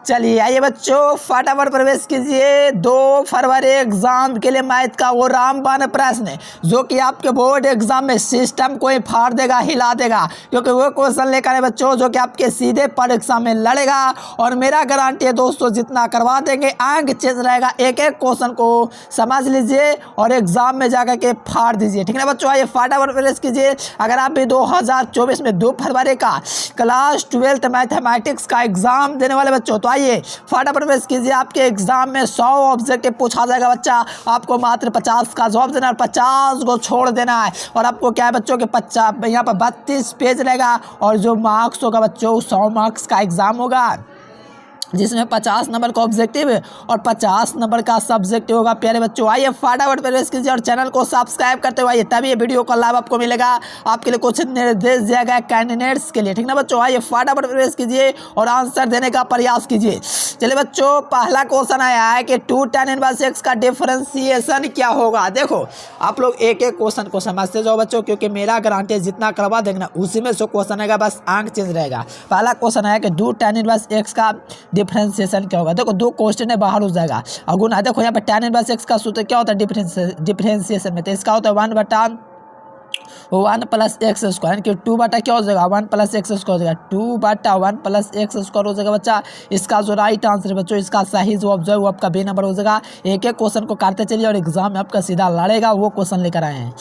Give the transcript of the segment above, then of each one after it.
चलिए आइए बच्चों फटाफट प्रवेश कीजिए 2 फरवरी एग्जाम के लिए मैथ का वो रामबाण प्रश्न जो कि आपके बोर्ड एग्जाम में सिस्टम को ही फाड़ देगा, हिला देगा, क्योंकि वो क्वेश्चन लेकर है बच्चों जो कि आपके सीधे परीक्षा में लड़ेगा। और मेरा गारंटी है दोस्तों जितना करवा देंगे अंक चेंज रहेगा। एक एक क्वेश्चन को समझ लीजिए और एग्जाम में जाकर के फाड़ दीजिए, ठीक है ना बच्चों। आइए फटाफट प्रवेश कीजिए। अगर आप भी 2024 में 2 फरवरी का क्लास 12 मैथमेटिक्स का एग्जाम देने वाले बच्चों तो आइए फटाफट प्रवेश कीजिए। आपके एग्जाम में 100 ऑब्जेक्टिव पूछा जाएगा बच्चा, आपको मात्र 50 का जवाब देना है और 50 को छोड़ देना है। और आपको क्या है बच्चों के 50 यहाँ पर 32 पेज रहेगा और जो मार्क्स होगा बच्चों 100 मार्क्स का एग्जाम होगा, जिसमें 50 नंबर का ऑब्जेक्टिव और 50 नंबर का सब्जेक्टिव होगा। प्यारे बच्चों आइए फटाफट प्रवेश कीजिए और चैनल को सब्सक्राइब करते हुए आइए, तभी ये वीडियो का लाभ आपको मिलेगा। आपके लिए कुछ निर्देश दिया गया कैंडिडेट्स के लिए, ठीक ना बच्चों। आइए फटाफट प्रवेश कीजिए और आंसर देने का प्रयास कीजिए। चलिए बच्चों पहला क्वेश्चन आया है कि 2 tan इनवर्स x का डिफरेंशिएशन क्या होगा। देखो आप लोग एक एक क्वेश्चन को समझते जाओ बच्चों, क्योंकि मेरा गारंटी है जितना करवा देंगे ना उसी में से क्वेश्चन आएगा, बस अंक चेंज रहेगा। पहला क्वेश्चन आया कि 2 tan इनवर्स x का डिफरेंशिएशन क्या होगा। देखो 2 क्वेश्चन है बाहर हो जाएगा अगुना। देखो यहाँ पर tan इनवर्स x का सूत्र क्या होता है डिफरेंशिएशन में, तो इसका होता है 1 प्लस एक्स स्क्वायर, यानी कि 2 बटा क्या हो जाएगा 1 प्लस एक्स स्क्वायर हो जाएगा, 2 बटा 1 प्लस एक्स स्क्वायर हो जाएगा बच्चा। इसका जो राइट आंसर है बच्चों, इसका सही जवाब जो है वो आपका बी नंबर हो जाएगा। एक एक क्वेश्चन को काटते चलिए और एग्जाम में आपका सीधा लड़ेगा वो क्वेश्चन लेकर आए हैं।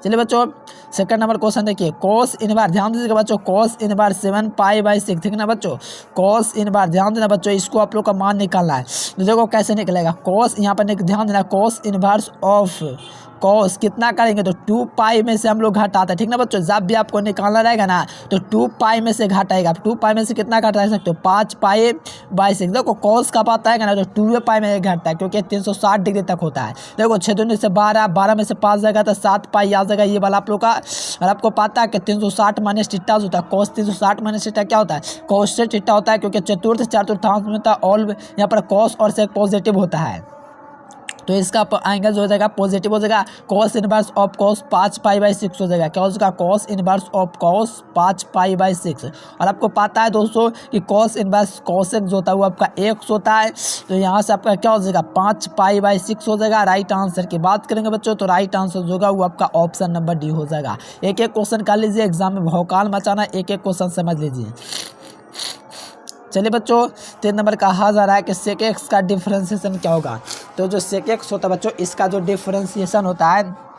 चलिए बच्चों सेकंड नंबर क्वेश्चन देखिए, कॉस इनवर्स, ध्यान दीजिएगा बच्चों, कॉस इनवर्स 7 पाई/6, ठीक है ना बच्चों। कॉस इनवर्स ध्यान देना बच्चों, इसको आप लोग का मान निकालना है। तो देखो कैसे निकलेगा, कॉस यहाँ पर ध्यान देना, कॉस इनवर्स ऑफ कॉस कितना करेंगे तो 2 पाई में से हम लोग घटाते हैं, ठीक ना बच्चों। जब भी आपको निकालना रहेगा ना तो 2 पाई में से घटाएगा। 2 पाई में से कितना घटा सकते हो 5 पाई/6। देखो कॉस का पता है ना तो 2 पाई में घटता है, क्योंकि 360 डिग्री तक होता है। देखो 6 दूनी से 12, 12 में से 5 जाएगा तो 7 पाई आ जाएगा, ये वाला आप लोग का। और आपको पता है कि 360 माइनस थीटा होता है, कॉस 360 माइनस थीटा क्या होता है, कॉस से थीटा होता है, क्योंकि चतुर्थांश में होता है ऑल यहाँ पर कॉस और सेक पॉजिटिव होता है, तो इसका एंगल जो हो जाएगा पॉजिटिव हो जाएगा। कॉस इनवर्स ऑफ कॉस 5 पाई/6 हो जाएगा। क्या हो जाएगा कॉस इनवर्स ऑफ कॉस 5 पाई/6। और आपको पता है दोस्तों कि कॉस इनवर्स कॉसेक जो होता है वो आपका x होता है, तो यहाँ से आपका क्या हो जाएगा 5 पाई/6 हो जाएगा। राइट आंसर की बात करेंगे बच्चों तो राइट आंसर जो होगा वो आपका ऑप्शन नंबर डी हो जाएगा। एक एक क्वेश्चन कर लीजिए, एग्जाम में भौकाल मचाना, एक एक क्वेश्चन समझ लीजिए। चलिए बच्चों 3 नंबर कहा जा रहा है कि सेक एक्स का डिफरेंशिएशन क्या होगा। तो जो सेक एक्स होता है बच्चों, इसका जो डिफरेंशिएशन होता है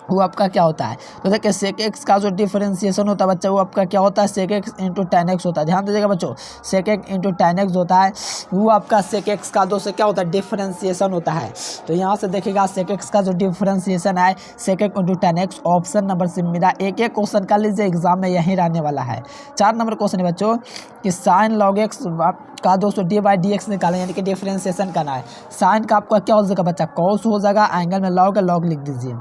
वो आपका क्या होता है, तो देखिए सेक एक्स का जो डिफरेंशिएशन होता है बच्चा वो आपका क्या होता है sec x into tan x होता है। ध्यान दीजिएगा बच्चों, sec x into tan x होता है वो आपका सेक एक्स का 2 से क्या होता है डिफरेंशिएशन होता है। तो यहाँ से देखिएगा सेक एक्स का जो डिफरेंशिएशन है sec x into tan x, option number से मेरा एक एक क्वेश्चन कर लीजिए, एग्जाम में यही रहने वाला है। 4 नंबर क्वेश्चन है बच्चों कि साइन लॉग एक्स का 200d/dx निकालें, यानी कि डिफरेंशिएशन करना है। साइन का आपका क्या हो जाएगा बच्चा कॉस हो जाएगा, एंगल में लॉग लिख दीजिए।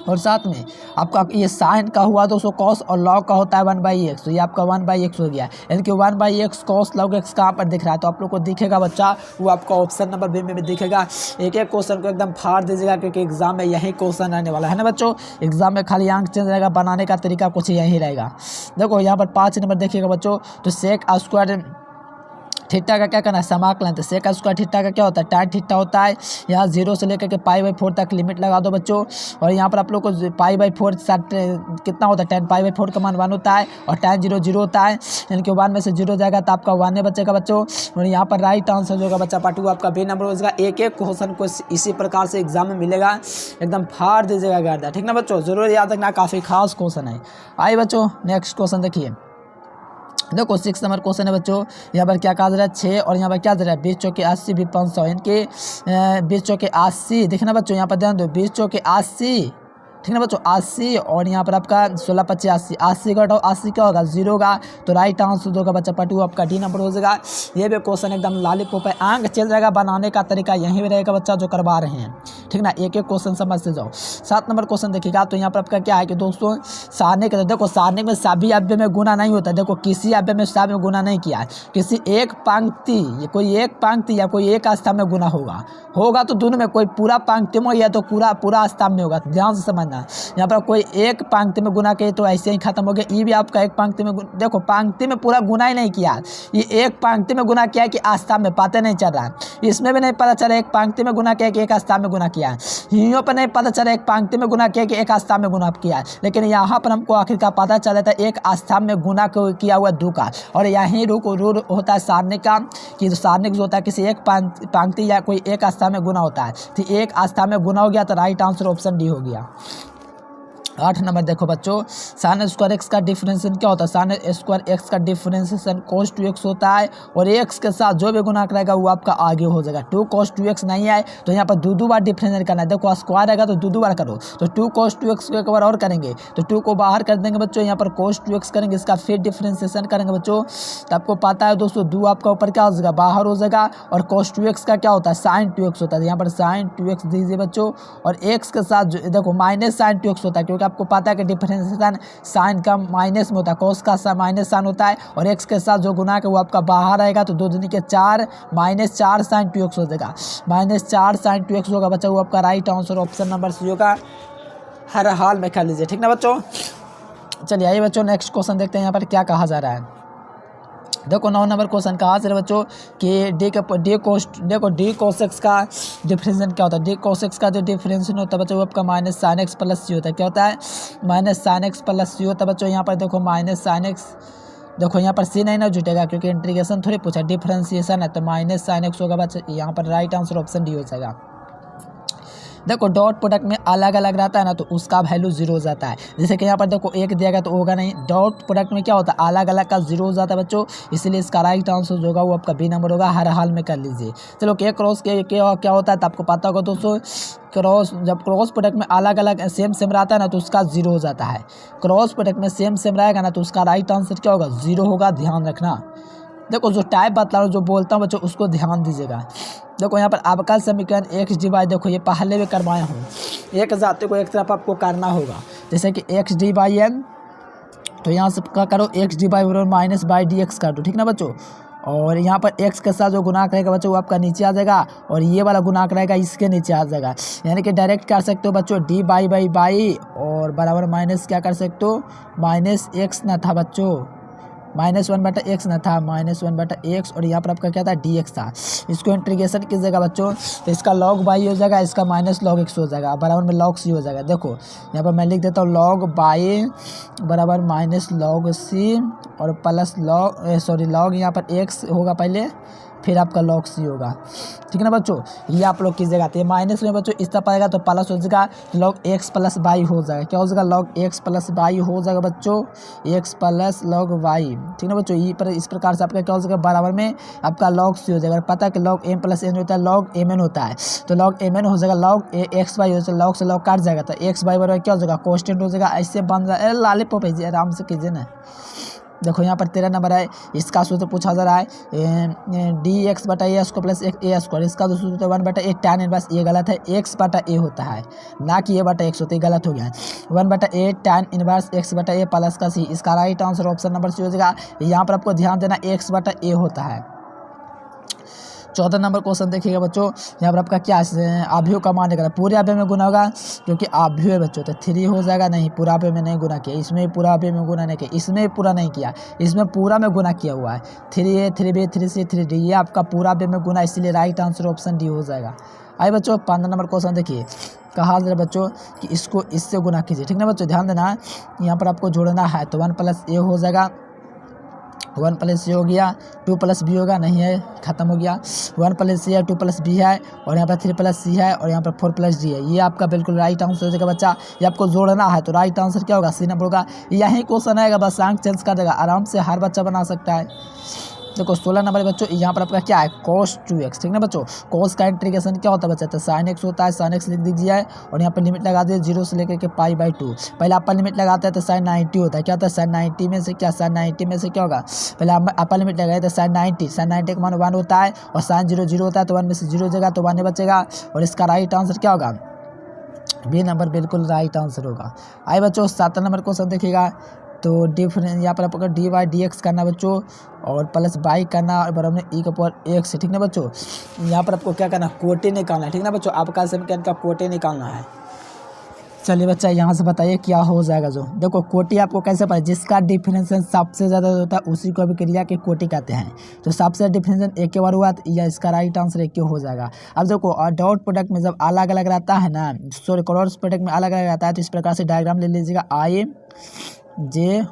और साथ में आपका ये साइन का हुआ 200 कॉस और लॉग का होता है 1/x, तो ये आपका 1/x हो गया, यानी कि 1/x कॉस लॉग x कहाँ पर दिख रहा है, तो आप लोग को दिखेगा बच्चा वो आपका ऑप्शन नंबर बी में भी दिखेगा। एक एक क्वेश्चन को एकदम फाड़ दीजिएगा, क्योंकि एग्जाम में यही क्वेश्चन आने वाला है ना बच्चों। एग्जाम में खाली अंक चेंज रहेगा, बनाने का तरीका कुछ यही रहेगा। देखो यहाँ पर 5 नंबर देखिएगा बच्चों, तो सेक स्क्वायर थीटा का क्या करना है समाकलन, तो सेक स्क्वायर थीटा का क्या होता है tan थीटा होता है। यहाँ 0 से लेकर के π/4 तक लिमिट लगा दो बच्चों। और यहाँ पर आप लोग को π/4 कितना होता है tan π/4 का मान 1 होता है और tan 0 0 होता है, यानी कि 1 में से 0 जाएगा तो आपका 1 बचेगा बच्चों। और यहाँ पर राइट आंसर जो होगा बच्चा पार्ट 2 आपका बी नंबर हो जाएगा। एक एक क्वेश्चन को इसी प्रकार से एग्जाम में मिलेगा, एकदम फाड़ दीजिएगा गर्दा, ठीक ना बच्चों। जरूर याद रखना, काफ़ी खास क्वेश्चन है। आइए बच्चों नेक्स्ट क्वेश्चन देखिए। देखो 6 नंबर क्वेश्चन है बच्चों, यहाँ पर क्या कहा जा रहा है 6 और यहाँ पर क्या दे रहा है 20 चौके 80 भी 500, इनके 20 चौके 80, देखना बच्चों यहाँ पर ध्यान दो 20 चौके 80, ठीक है बच्चों 80 और यहाँ पर आपका 16 25 80, 80 का 80 क्या होगा 0 होगा, तो राइट आंसर होगा बच्चा पार्ट 2 आपका डी नंबर हो जाएगा। ये भी क्वेश्चन एकदम लालीपॉप है, अंक चल जाएगा, बनाने का तरीका यहीं भी रहेगा बच्चा जो करवा रहे हैं। ठीक ना, एक एक क्वेश्चन समझते जाओ। 7 नंबर क्वेश्चन देखिएगा, तो यहाँ पर आपका क्या है कि दोस्तों सारणिक, देखो सारणिक में सभी अव्यय में गुना नहीं होता। देखो किसी अव्यय में सभी में गुना नहीं किया है, किसी एक पंक्ति कोई एक पंक्ति या कोई एक स्तंभ में गुना होगा तो दोनों में कोई पूरा पंक्ति में या तो पूरा स्तंभ में होगा। ध्यान से समझना, यहाँ पर कोई एक पंक्ति में गुना किए तो ऐसे ही खत्म हो गया। ये भी आपका एक पंक्ति में, देखो पंक्ति में पूरा गुना ही नहीं किया, ये एक पंक्ति में गुना किया कि स्तंभ में, पता नहीं चल रहा है। इसमें भी नहीं पता चला एक पंक्ति में गुना किया कि एक स्तंभ में गुना किया है। हियों पर नहीं पता चला एक पंक्ति में गुना किया कि एक स्तंभ में गुना किया है। लेकिन यहाँ पर हमको आखिरकार पता चला था एक स्तंभ में गुना किया हुआ दो का। और यही रूल होता है सारणिक का, कि सारणिक जो होता है किसी एक पंक्ति या कोई एक स्तंभ में गुना होता है। तो एक स्तंभ में गुना हो गया तो राइट आंसर ऑप्शन डी हो गया। 8 नंबर देखो बच्चों, साइन स्क्वायर एक्स का डिफरेंशिएशन क्या होता है? साइन स्क्वायर एक्स का डिफरेंशिएशन cos 2x होता है, और एक्स के साथ जो भी गुना करेगा वो आपका आगे हो जाएगा। 2 cos 2x नहीं आए तो यहाँ पर दो बार डिफरेंशिएट करना है। देखो स्क्वायर आएगा तो दो बार करो, तो 2 cos 2x को एक बार और करेंगे तो 2 को बाहर कर देंगे बच्चों, यहाँ पर cos 2x करेंगे, इसका फिर डिफरेंशिएशन करेंगे बच्चों। तो आपको पता है दोस्तों 2 आपका ऊपर क्या हो जाएगा, बाहर हो जाएगा। और cos 2x का क्या होता है, sin 2x होता है। यहाँ पर sin 2x दीजिए बच्चों, और x के साथ देखो माइनस sin 2x होता है, क्योंकि आपको पता है कि डिफरेंशिएशन साइन का माइनस में होता है, cos का माइनस साइन होता है, और x के साथ जो गुना है वो आपका बाहर आएगा। तो 2 दूनी के 4 -4 sin 2x हो जाएगा, -4 sin 2x होगा बच्चा, वो आपका right answer option number C होगा। हर हाल में कर लीजिए, ठीक ना बच्चों। चलिए आइए बच्चों नेक्स्ट क्वेश्चन देखते हैं यहाँ पर क्या कहा जा रहा है। देखो 9 नंबर क्वेश्चन कहा से बच्चों कि डी cos x का डिफरेंशिएशन क्या होता है। डी cos x का जो डिफरेंशिएशन होता है बच्चों वो आपका माइनस sin x प्लस सी होता है। क्या होता है, माइनस sin x प्लस सी होता है बच्चों। यहाँ पर देखो माइनस sin x, देखो यहाँ पर सी नहीं ना जुटेगा क्योंकि इंटीग्रेशन थोड़ी पूछा, डिफरेंशिएशन है, तो माइनस sin x होगा बच्चों। यहाँ पर राइट आंसर ऑप्शन डी हो जाएगा। देखो डॉट प्रोडक्ट में अलग अलग रहता है ना, तो उसका वैल्यू 0 हो जाता है। जैसे कि यहाँ पर देखो 1 दिया गया तो होगा नहीं, डॉट प्रोडक्ट में क्या होता है, अलग अलग का 0 हो जाता है बच्चों, इसलिए इसका राइट आंसर जो होगा वो आपका बी नंबर होगा। हर हाल में कर लीजिए। चलो के क्रॉस के क्या होता है तो आपको पता होगा दोस्तों, जब क्रॉस प्रोडक्ट में अलग अलग सेम रहता है ना तो उसका 0 हो जाता है। क्रॉस प्रोडक्ट में सेम रहेगा ना तो उसका राइट आंसर क्या होगा, 0 होगा। ध्यान रखना, देखो जो टाइप बता रहा हूँ, जो बोलता हूँ बच्चों उसको ध्यान दीजिएगा। देखो यहाँ पर अवकल समीकरण x डिवाइड, देखो ये पहले भी करवाया हूँ, एक जाते को एक तरफ आपको करना होगा। जैसे कि x डी बाई एन, तो यहाँ से क्या करो, x D by minus by D x कर दो, ठीक ना बच्चों। और यहाँ पर x के साथ जो गुना करेगा बच्चों वो आपका नीचे आ जाएगा, और ये वाला गुना करेगा इसके नीचे आ जाएगा। यानी कि डायरेक्ट कर सकते हो बच्चों डी बाई और बराबर माइनस क्या कर सकते हो, माइनस एक्स ना था बच्चों, -1/x ना था, -1/x, और यहाँ पर आपका क्या था, dx था। इसको इंटीग्रेशन कीजिएगा बच्चों तो इसका log y हो जाएगा, इसका -log x हो जाएगा, बराबर में log c हो जाएगा। देखो यहाँ पर मैं लिख देता हूँ log y बराबर -log c और प्लस log यहाँ पर x होगा पहले, फिर आपका log c होगा, ठीक है ना बच्चों। ये आप लोग कीजिएगा, तो ये माइनस में बच्चों इस तरफ आएगा तो प्लस हो जाएगा, log x प्लस y हो जाएगा। क्या हो जाएगा, log x प्लस y हो जाएगा बच्चों, x प्लस log y, ठीक है ना बच्चों। ये पर इस प्रकार से आपका क्या हो जाएगा, बराबर में आपका log c हो जाएगा। पता है कि log m प्लस n होता है, log mn होता है, तो log mn हो जाएगा, log x y हो जाएगा, log से log काट जाएगा तो x y बराबर क्या हो जाएगा, कॉन्स्टेंट हो जाएगा। ऐसे बन जाए लॉलीपॉप है जी, आराम से कीजिए ना। देखो यहाँ पर 13 नंबर है, इसका सूत्र पूछा जा रहा है डी एक्स बटा ए स्क्वायर प्लस ए स्क्वायर, इसका जो सूत्र है 1/a tan इनवर्स, ये गलत है, x/a होता है ना कि a/x होता है, गलत हो गया है। 1/a tan inverse x/a plus का c, इसका right answer option number C हो जाएगा। यहाँ पर आपको ध्यान देना x/a होता है। 14 नंबर क्वेश्चन देखिएगा बच्चों, यहाँ पर आपका क्या अवयव का मान निकालना, पूरे अवयव में गुना होगा क्योंकि अवयव है बच्चों, तो 3 हो जाएगा। नहीं, पूरा अवयव में नहीं गुना किया, इसमें पूरा अवयव में गुना नहीं किया, इसमें पूरा नहीं किया, इसमें पूरा में गुना किया हुआ है। 3a 3b 3c 3d, ये आपका पूरा अवयव में गुना, इसलिए राइट आंसर ऑप्शन डी हो जाएगा। आइए बच्चों 15 नंबर क्वेश्चन देखिए, कहा जरा बच्चों कि इसको इससे गुना कीजिए, ठीक ना बच्चों। ध्यान देना, यहाँ पर आपको जोड़ना है तो 1 + a हो जाएगा, 1 + c हो गया, 2 + b होगा, नहीं है, खत्म हो गया। 1 + c है, 2 + b है, और यहाँ पर 3 + c है, और यहाँ पर 4 + d है। ये आपका बिल्कुल राइट आंसर हो जाएगा बच्चा। ये आपको जोड़ना है तो राइट आंसर क्या होगा, सी नंबर होगा। यही क्वेश्चन आएगा, बस अंक चेंज कर देगा, आराम से हर बच्चा बना सकता है। देखो 16 नंबर बच्चों यहाँ पर आपका क्या है cos 2x, ठीक ना बच्चों। cos का इंटीग्रेशन क्या होता है बच्चा, तो sin x होता है, sin x लिख दीजिए और यहाँ पर लिमिट लगा दिए 0 से लेकर के π/2। पहले अपर लिमिट लगाते हैं तो sin 90 होता है, क्या होता है sin 90 में से क्या, sin 90 में से क्या होगा, पहले अपर लिमिट लगाए तो sin 90 का मान 1 होता है और sin 0 0 होता है, तो 1 में से 0 जगह तो 1 बचेगा और इसका राइट आंसर क्या होगा, बी नंबर बिल्कुल राइट आंसर होगा। आइए बच्चों 7 नंबर क्वेश्चन देखिएगा। तो डिफरेंस यहाँ पर आपको dy/dx करना बच्चों और प्लस बाई करना और बराबर में e का पावर x, ठीक ना बच्चों। यहाँ पर आपको क्या करना, कोटि निकालना है, ठीक ना बच्चों, आपका समीकरण का कोटि निकालना है। चलिए बच्चा यहाँ से बताइए क्या हो जाएगा। जो देखो कोटि आपको कैसे पता, जिसका डिफरेंशियल सबसे ज़्यादा होता है उसी को अभिक्रिया के कोटि कहते हैं। तो सबसे डिफरेंशियल एक के बार हुआ तो या इसका राइट आंसर एक हो जाएगा। अब देखो और डॉट प्रोडक्ट में जब अलग अलग रहता है ना, सॉरी क्रॉस प्रोडक्ट में अलग अलग रहता है, तो इस प्रकार से डायग्राम ले लीजिएगा, i j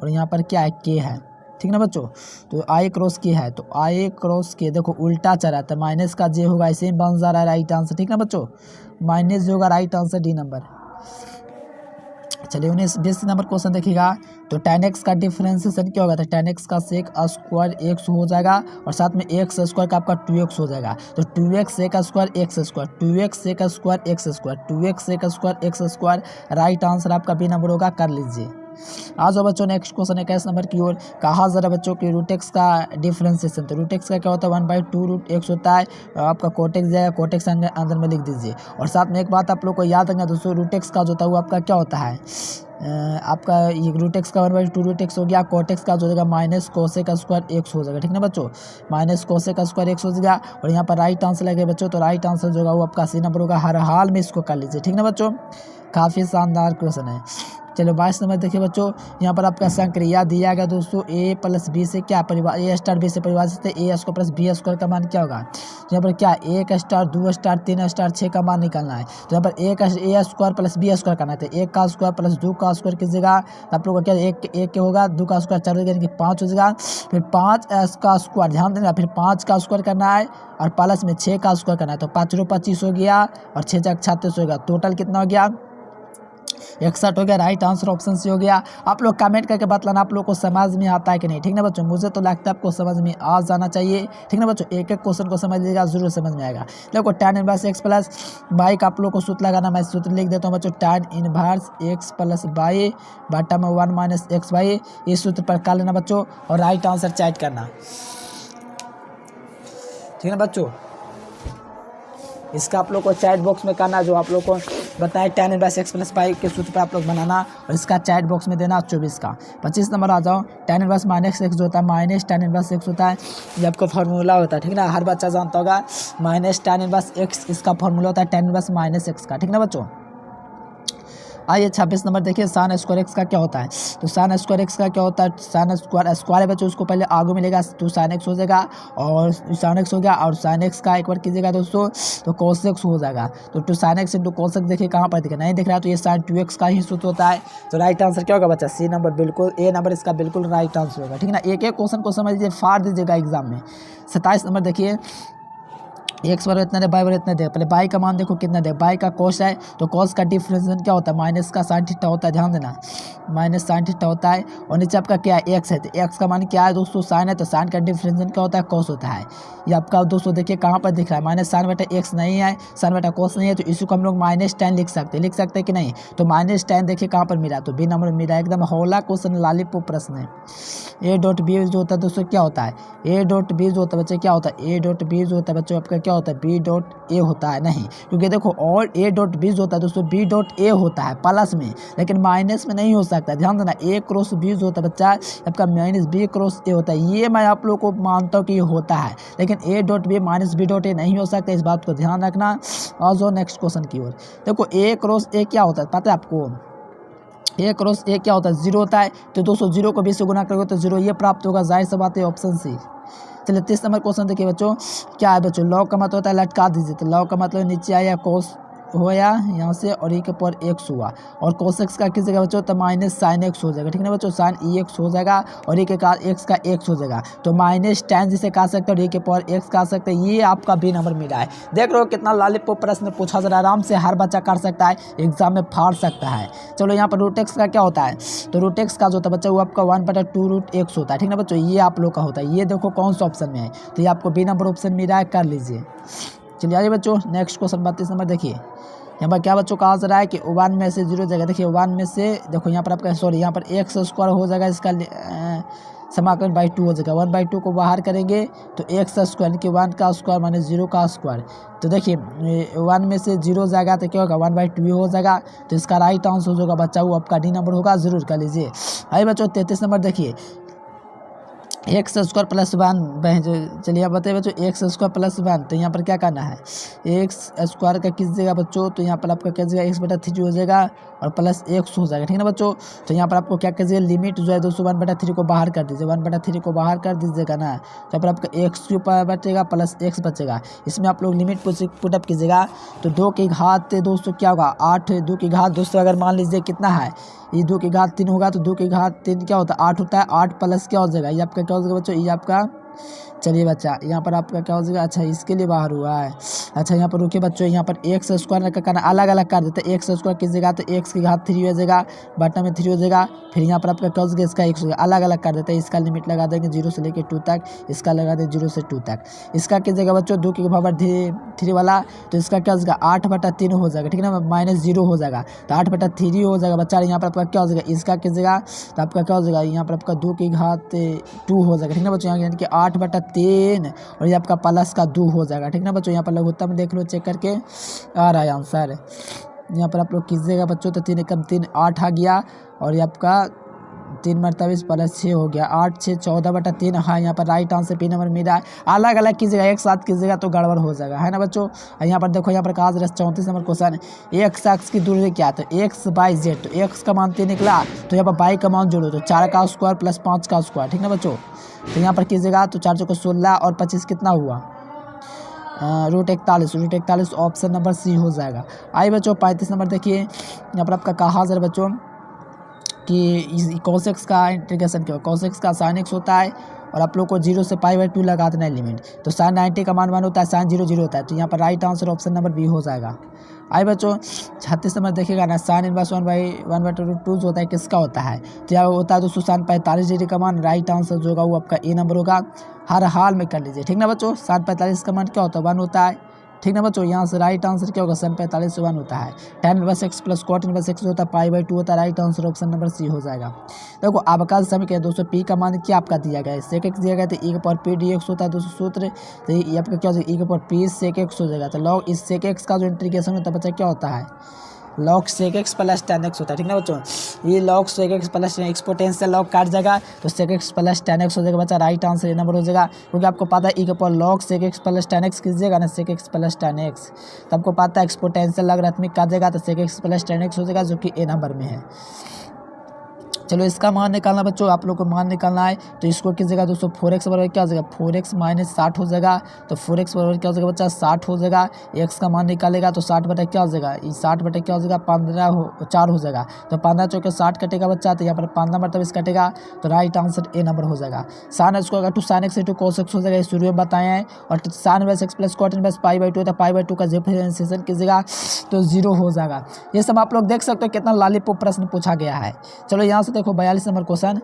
और यहाँ पर क्या है k है, ठीक ना बच्चों। तो i क्रॉस k है, तो i क्रॉस k देखो उल्टा चल रहा था, माइनस का j होगा, ऐसे ही बन जा रहा है राइट आंसर, ठीक ना बच्चों, माइनस जो होगा राइट आंसर डी नंबर। चलिए 19-20 नंबर क्वेश्चन देखिएगा। तो tan x का डिफरेंशिएशन क्या होगा, तो tan x का सेक स्क्वायर x हो जाएगा और साथ में x स्क्वायर का आपका 2x हो जाएगा। तो 2x sec square x square, 2x sec square x square, 2x sec square x square, right answer आपका बी नंबर होगा, कर लीजिए। आ जाओ बच्चों नेक्स्ट क्वेश्चन 21 नंबर की ओर। कहा जरा बच्चों की रूट एक्स का डिफरेंशिएशन, तो रूट एक्स का क्या होता है 1/2 रूट एक्स होता है, आपका कोट एक्स जाएगा, कोट एक्स अंदर में लिख दीजिए। और साथ में एक बात आप लोग को याद रखना दोस्तों, रूट एक्स का जो होता है वो आपका क्या होता है, आपका ये रूट एक्स का 1/2 रूट एक्स हो गया, कोट एक्स का जो होगा माइनस कोसेक स्क्वायर एक्स हो जाएगा, ठीक ना बच्चों, माइनस कोसेक स्क्वायर एक्स हो जाएगा। और यहाँ पर राइट आंसर लगेगा बच्चों, तो राइट आंसर जो होगा वो आपका सी नंबर होगा, हर हाल में इसको कर लीजिए, ठीक ना बच्चों। काफ़ी शानदार क्वेश्चन है। चलो 22 नंबर देखिए बच्चों, यहाँ पर आपका संक्रिया दिया गया दोस्तों a + b से क्या परिवार, a स्टार b से परिभाषित है, a square plus b square का मान क्या होगा। यहाँ पर क्या 1 स्टार 2 स्टार 3 स्टार 6 का मान निकालना है। तो यहाँ पर a square plus b square करना है, 1 का स्क्वायर प्लस 2 का स्क्वायर कीजिएगा, आप लोग का क्या 1 के होगा, 2 का स्क्वायर 4 हो जाएगा, 5 हो जाएगा, फिर 5 का स्क्वायर ध्यान देना, फिर 5 का स्क्वायर करना है और प्लस में 6 का स्क्वायर करना है। तो 5 25 हो गया और 6 36 हो गया, टोटल कितना हो गया 61 हो गया। राइट आंसर ऑप्शन सी हो गया। आप लोग कमेंट करके बतलाना आप लोग को समझ में आता है कि नहीं, ठीक ना बच्चों। मुझे तो लगता है आपको समझ में आ जाना चाहिए, ठीक ना बच्चों। एक एक क्वेश्चन को समझ लीजिएगा, जरूर समझ में आएगा। देखो tan inverse x plus by का आप लोग को सूत्र लगाना, मैं सूत्र लिख देता हूँ बच्चों, tan inverse x plus by बटा में 1 माइनस एक्स बाई, इस सूत्र पर कर लेना बच्चों और राइट आंसर चैट करना, ठीक है बच्चों। इसका आप लोग को चैट बॉक्स में करना, जो आप लोग को बताएं tan inverse x plus by के सूत्र पर आप लोग बनाना और इसका चैट बॉक्स में देना 24 का। 25 नंबर आ जाओ, tan इनवर्स माइनस x जो होता है माइनस tan इनवर्स x होता है, ये आपका फार्मूला होता है, ठीक ना, हर बच्चा जानता होगा। माइनस tan इनवर्स x इसका फार्मूला होता है tan इनवर्स माइनस x का, ठीक ना बच्चों। आइए 26 नंबर देखिए, साइन स्क्वायर एक्स का क्या होता है। तो साइन स्क्वायर एक्स का क्या होता है, साइन स्क्वायर है बच्चों, उसको पहले आगे मिलेगा तो साइन एक्स हो जाएगा और साइन एक्स हो गया, और साइन एक्स का एक बार कीजिएगा दोस्तों तो कॉस एक्स हो जाएगा। तो two sine x into cos x देखिए कहाँ पर दिखे, नहीं दिख रहा, तो ये साइन 2x का ही सूत्र होता है। तो राइट आंसर क्या होगा बच्चा, सी नंबर, बिल्कुल ए नंबर इसका बिल्कुल राइट आंसर होगा, ठीक है ना। एक एक क्वेश्चन को समझ लीजिए, फाड़ दीजिएगा एग्जाम में। 27 नंबर देखिए, एक्स बराबर इतना दे, बाई बराबर इतना दे, पहले बाई का मान देखो कितना दे, बाई का कॉस है तो कॉस का डिफरेंशिएशन क्या होता है, माइनस का साइन थीटा होता है, ध्यान देना माइनस साइन थीटा होता है। और नीचे आपका क्या है एक्स है, तो एक्स का मान क्या है दोस्तों साइन है, तो साइन का डिफरेंशिएशन क्या होता है कॉस होता है। ये आपका दोस्तों देखिए कहाँ पर दिख रहा है, माइनस साइन बटा एक्स नहीं है, साइन बटा कॉस नहीं है, तो इसी को हम लोग माइनस टेन लिख सकते हैं कि नहीं। तो माइनस टेन देखिए कहाँ पर मिला, तो बी नंबर में मिला, एकदम हौला क्वेश्चन, लालीपॉप प्रश्न है। ए डॉट बी जो होता है दोस्तों क्या होता है, ए डॉट बी जो होता है बच्चे क्या होता है, ए डॉट बी जो होता है बच्चों आपका क्या होता है, बी डॉट ए होता है नहीं, क्योंकि देखो और ए डॉट बी जो होता है दोस्तों बी डॉट ए होता है प्लस में, लेकिन माइनस में नहीं हो सकता, ध्यान देना। ए क्रॉस बी जो होता है बच्चा आपका माइनस बी क्रॉस ए होता है, ये मैं आप लोग को मानता हूँ कि ये होता है, लेकिन A dot B minus B dot A नहीं हो सकता, इस बात को ध्यान रखना। और जो नेक्स्ट क्वेश्चन की ओर देखो, ए क्रॉस ए क्या होता है पता है आपको, ए क्रॉस ए क्या होता है, जीरो होता है। तो दोस्तों जीरो को 20 से गुना करोगे तो जीरो ये प्राप्त होगा, जाहिर सी बात है ऑप्शन सी। चलिए 30 नंबर क्वेश्चन देखिए बच्चों, क्या है बच्चों, लॉग का मतलब होता है लटका दीजिए, तो लॉग का मतलब नीचे आया कोस होया यहाँ से और e के पावर x हुआ और cos x का किस जगह बच्चों तो माइनस साइन x हो जाएगा, ठीक है ना बच्चों, साइन ex हो जाएगा और e के का x का x हो जाएगा। तो माइनस tan जिसे कहा सकते हैं और e के पावर x कहा सकते हैं। ये आपका बी नंबर मिला है। देख रहे हो कितना लॉलीपॉप प्रश्न पूछा जा रहा है, आराम से हर बच्चा कर सकता है, एग्जाम में फाड़ सकता है। चलो यहाँ पर रूट एक्स का क्या होता है, तो रूट एक्स का जो होता है बच्चा वो आपका 1/2 रूट एक्स होता है, ठीक है ना बच्चों। ये आप लोग का होता है। ये देखो कौन सा ऑप्शन में है, तो ये आपको बी नंबर ऑप्शन मिला है, कर लीजिए। चलिए आइए बच्चों नेक्स्ट क्वेश्चन 32 नंबर देखिए। यहाँ पर क्या बच्चों कहा जा रहा है कि 1 में से 0 जगह, देखिए 1 में से देखो यहाँ पर आपका सॉरी यहाँ पर एक्स स्क्वायर हो जाएगा, इसका समाकलन बाई 2 हो जाएगा। 1/2 को बाहर करेंगे तो एक्स स्क्वायर यानी कि 1 का स्क्वायर माइनस 0 का स्क्वायर। तो देखिए 1 में से 0 जाएगा तो क्या होगा 1/2 हो जाएगा। तो इसका राइट आंसर हो जाएगा बच्चा वो आपका डी नंबर होगा, जरूर कर लीजिए। आइए बच्चों 33 नंबर देखिए। एक्स स्क्वायर प्लस 1, चलिए आप बताइए बच्चों एक्स स्क्वायर प्लस 1, तो यहाँ पर क्या करना है, एक्स स्क्वायर का किस जगह बच्चों, तो यहाँ पर आपका क्या जगह x/3 हो जाएगा और प्लस x हो जाएगा, ठीक है ना बच्चों। तो यहाँ पर आपको क्या कीजिए लिमिट जो है दोस्तों 1/3 को बाहर कर दीजिए, 1/3 को बाहर कर दीजिएगा ना, तो यहाँ पर आपका x³ बचेगा प्लस x बचेगा। इसमें आप लोग लिमिट पुटअप कीजिएगा तो 2 की घात दोस्तों क्या होगा 8, 2 की घात दोस्तों अगर मान लीजिए कितना है, ये 2 की घात 3 होगा तो 2 की घात 3 क्या होता है 8 होता है। 8 प्लस क्या हो जाएगा, ये आपका क्या हो जाएगा बच्चों, ये आपका चलिए बच्चा यहाँ पर आपका क्या हो जाएगा, अच्छा इसके लिए बाहर हुआ है। अच्छा यहाँ पर रुकिए बच्चों, यहाँ पर एक्स स्क्वायर का करना अलग अलग कर देते हैं। एक्स स्क्वायर किस जगह, तो एक्स की घात 3 हो जाएगा, बटा में 3 हो जाएगा, फिर यहाँ पर आपका क्या हो जाएगा इसका x हो जाएगा, अलग अलग कर देते हैं। इसका लिमिट लगा देंगे 0 से लेकर 2 तक, इसका लगा देंगे 0 से 2 तक। इसका किस जगह बच्चों 2 की पावर 3 वाला, तो इसका क्या हो जाएगा 8/3 हो जाएगा, ठीक है ना, माइनस 0 हो जाएगा तो 8/3 हो जाएगा बच्चा। यहाँ पर आपका क्या हो जाएगा इसका किस जगह, तो आपका क्या हो जाएगा यहाँ पर आपका 2 की घात 2 हो जाएगा, ठीक है ना बच्चों, यानी कि 8/3 और ये आपका प्लस का 2 हो जाएगा, ठीक है ना बच्चों। यहाँ पर लघुत्तम देख लो चेक करके आ रहा है आंसर। यहाँ पर आप लोग कीजिएगा बच्चों तो 3 एकम 3 8 आ गया और ये आपका 3 मरतबा प्लस 6 हो गया, 8 6 14/3। हाँ यहाँ पर राइट आंसर पी नंबर मिला है। अलग अलग कीजिएगा, एक साथ कीजिएगा तो गड़बड़ हो जाएगा, है ना बच्चों। यहाँ पर देखो यहाँ पर कहा 34 नंबर क्वेश्चन, एक्स अक्ष की दूरी क्या, तो एक्स बाई जेड, तो एक्स का मान 3 निकला तो यहाँ पर बाई का मान जोड़ो तो 4 का स्क्वायर प्लस 5 का स्क्वायर, ठीक है ना बच्चों। तो यहाँ पर कीजिएगा तो 4 को 16 और 25 कितना हुआ रूट 41 ऑप्शन नंबर सी हो जाएगा। आइए बच्चों 35 नंबर देखिए। यहाँ पर आपका कहा जरा बच्चों कि cos x का इंटीग्रेशन क्या होगा, cos x का sin x होता है और आप लोग को 0 से π/2 लगा देना है लिमिट, तो sin 90 का मान 1 होता है, sin 0 0 होता है। तो यहाँ पर right answer option number B हो जाएगा। आइए बच्चों 36 नंबर देखिएगा ना, sin 1/1/√2 जो होता है किसका होता है, तो यह होता है दोस्तों sin 45 डिग्री का मान। राइट आंसर जो होगा वो आपका ए नंबर होगा, हर हाल में कर लीजिए, ठीक ना बच्चों। sin 45 का मान क्या होता है 1 होता है, ठीक ना बच्चों। यहाँ से राइट आंसर क्या होगा sin 45 से 1 होता है। tan inverse x plus cot inverse x होता है π/2 होता है। Right answer option number C हो जाएगा। देखो अवकल समीकरण दोस्तों p का मान क्या आपका दिया गया है, sec x दिया गया तो e के पावर p dx होता है दोस्तों सूत्र, तो ये आपका क्या हो जाएगा e के पावर p sec x हो जाएगा। तो log इस sec x का जो इंटीग्रेशन होता है बच्चा क्या होता है log sec x plus tan x होता है, ठीक ना बच्चों। ये log sec x plus exponential log काट जाएगा तो sec x plus tan x हो जाएगा बच्चा। राइट आंसर ये नंबर हो जाएगा, क्योंकि आपको पता है e के power log sec x plus tan x कीजिएगा ना sec x plus tan x, तो आपको पता है एक्सपोनेंशियल लॉगरिथमिक काट जाएगा तो sec x plus tan x हो जाएगा, जो कि ए नंबर में है। चलो इसका मान निकालना बच्चों, आप लोग को मान निकालना है तो इसको कीजिएगा दोस्तों 4x बराबर क्या हो जाएगा 4x माइनस 60 हो जाएगा, तो 4x बराबर क्या हो जाएगा बच्चा 60 हो जाएगा। x का मान निकालेगा तो 60 बटा क्या हो जाएगा, 60 बटा क्या हो जाएगा 4 हो जाएगा, तो 15 चौके 60 कटेगा बच्चा, तो यहाँ पर 15 मतलब इस कटेगा, तो राइट आंसर ए नंबर हो जाएगा। साइन स्क्वायर का two sine X two cos x हो जाएगा, शुरू में बताए हैं। और sine inverse x plus cot inverse π/2 होता है, π/2 का डिफरेंशिएशन कीजिएगा तो 0 हो जाएगा। ये सब आप लोग देख सकते हो कितना लॉलीपॉप प्रश्न पूछा गया है। चलो यहाँ से देखो 42 नंबर क्वेश्चन,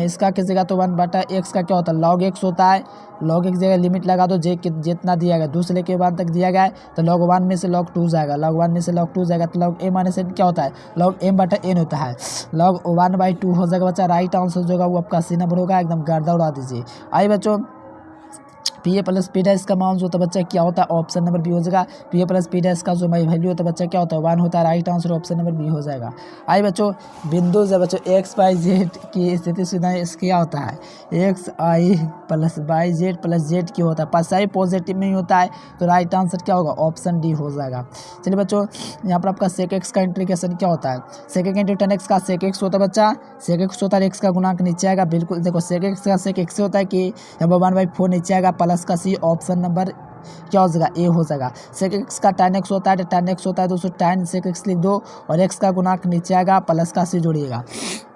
इसका कीजिएगा तो 1/x का क्या होता है log x होता है। log x जगह लिमिट लगा दो जितना दिया गया 2 से लेकर 1 तक दिया गया है, तो log 1 में से log 2 जाएगा, log 1 में से log 2 जाएगा, तो log m माइनस n क्या होता है log m/n होता है, log 1/2 हो जाएगा बच्चा। राइट आंसर जो होगा वो आपका सी नंबर होगा, एकदम गर्दा उड़ा दीजिए। आइए बच्चों P A plus P dash का मान जो होता है बच्चा क्या होता है ऑप्शन नंबर बी हो जाएगा। P A plus P dash का जो वैल्यू होता है बच्चा क्या होता है 1 होता है। Right answer option number B हो जाएगा। आइए बच्चों बिंदु जब बच्चों एक्स वाई जेड की स्थिति सुविधा इसका क्या होता है X I plus Y Z plus Z की होता है, पसाई पॉजिटिव में ही होता है, तो राइट आंसर क्या होगा ऑप्शन डी हो जाएगा। चलिए बच्चों यहाँ पर आपका सेक एक्स का इंटीग्रेशन क्या होता है, सेक इंटू टेन एक्स का सेक एक्स होता है बच्चा, सेक एक्स होता है एक्स का गुणांक नीचे आएगा, बिल्कुल देखो सेक एक्स का सेक एक्स होता है कि यहाँ 1/4 नीचे आएगा, प्लस का सी ऑप्शन नंबर क्या हो जाएगा, ए हो जाएगा। सेक एक्स का tan x होता है, tan x होता है दोस्तों tan सेक एक्स लिख दो और x का गुणांक नीचे आएगा, प्लस का सी जोड़िएगा।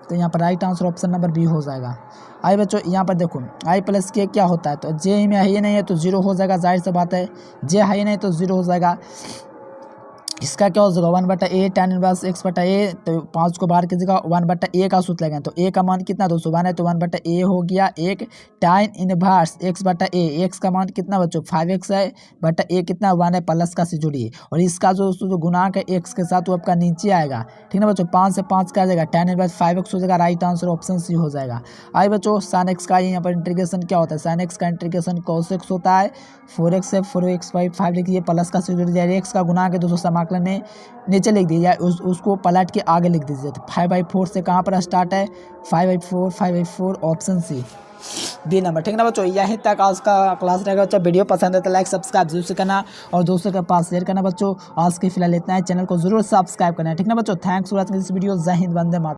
तो यहाँ पर right answer option number B हो जाएगा। आई बच्चों यहाँ पर देखो आई प्लस के क्या होता है, तो जे में है नहीं है तो जीरो हो जाएगा, जाहिर सी बात है जे है नहीं तो जीरो हो जाएगा। इसका क्या हो जाएगा 1/a tan इनवर्स x बटा ए, तो 5 को बाहर कीजिएगा 1/a का सूत्र लगाएं, तो a का मान कितना दोस्तों 1 है तो 1/a हो गया एक tan इनवर्स x बटा ए, x का मान कितना बच्चों 5x है बटा a कितना 1 है, प्लस का से जोड़िए और इसका जो गुणांक है x के साथ वो आपका नीचे आएगा, ठीक ना बच्चों। 5 से 5 का आ जाएगा tan इनवर्स 5x हो जाएगा, राइट आंसर ऑप्शन सी हो जाएगा। आई बच्चों sin x का यहाँ पर इंटीग्रेशन क्या होता है, sin x का इंटीग्रेशन cos x होता है, 4x है 4x/5 लिखिए, प्लस का से जोड़ दिया, x का गुणांक है दोस्तों समाकलन में नीचे लिख दीजिए, उसको पलट के आगे लिख दीजिए। तो 5/4 से कहाँ पर स्टार्ट है 5/4 ऑप्शन सी बी नंबर, ठीक ना बच्चों। यहीं तक आज का क्लास रहेगा बच्चों। वीडियो पसंद है तो लाइक सब्सक्राइब जरूर से करना और दोस्तों के पास शेयर करना बच्चों। आज के फिलहाल इतना है, चैनल को जरूर सब्सक्राइब करना है, ठीक ना बच्चों। Thanks for watching this video. जय हिंद, वंदे मातरम।